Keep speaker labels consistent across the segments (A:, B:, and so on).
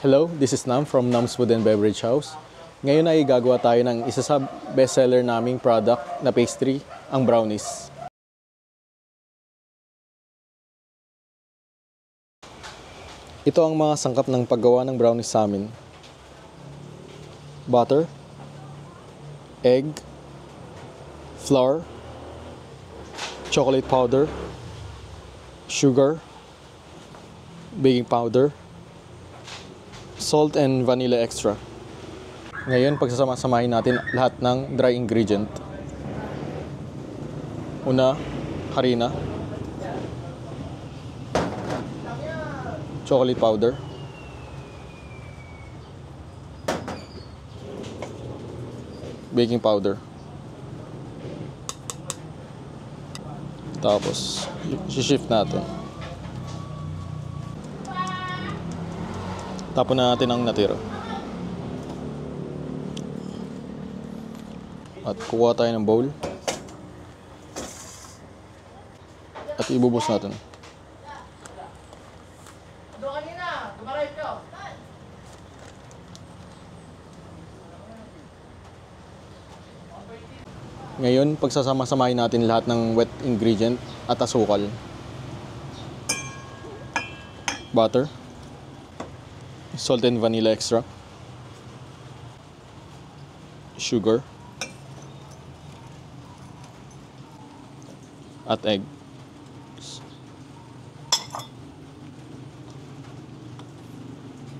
A: Hello, this is Nam from Nam's Food and Beverage House. Ngayon ay gagawa tayo ng isa sa bestseller naming product na pastry, ang brownies. Ito ang mga sangkap ng paggawa ng brownies sa amin. Butter, egg, flour, chocolate powder, sugar, baking powder, salt and vanilla extra. Ngayon, pagsasama-samahin natin lahat ng dry ingredient. Una, harina, chocolate powder, baking powder, tapos i-shift natin. Tapon na natin ang natira. At kukuha tayo ng bowl. At ibubos natin. Ngayon, pagsasama-samahin natin lahat ng wet ingredient at asukal. Butter, salt and vanilla extract, sugar, at egg.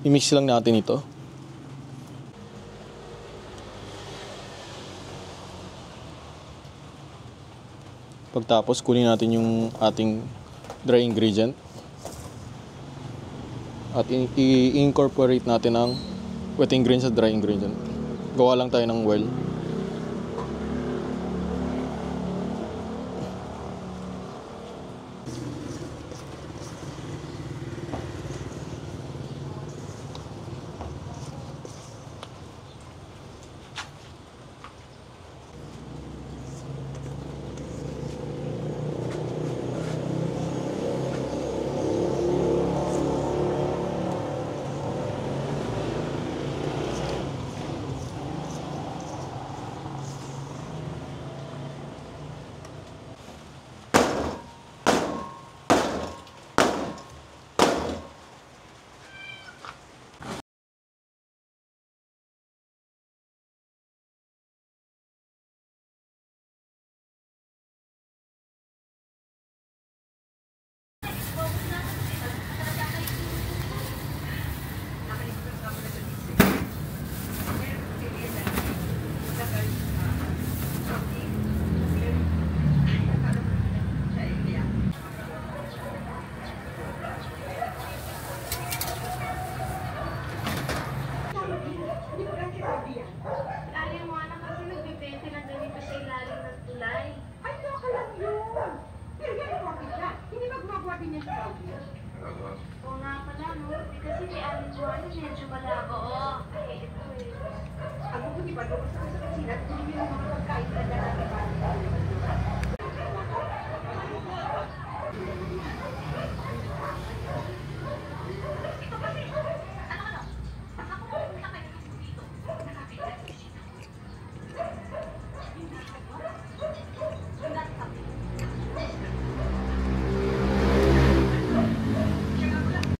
A: I-mix lang natin ito. Pagtapos, kunin natin yung ating dry ingredient at i-incorporate natin ang wet ingredients at dry ingredient. Gawa lang tayo ng well.
B: Ayaw mo anak kasi nagbibente ng ganito sa ilalim ng tulay.
C: Ay, baka lang yun. Pero yan ang wakit yan. Hindi ba gumagawa din yan sa Saudi?
B: Oo nga pala, no? Kasi may alin mo, medyo malabo. Oo. Ay, ito eh.
C: Ang buti ba doon sa kusina, hindi yung mga pagkain na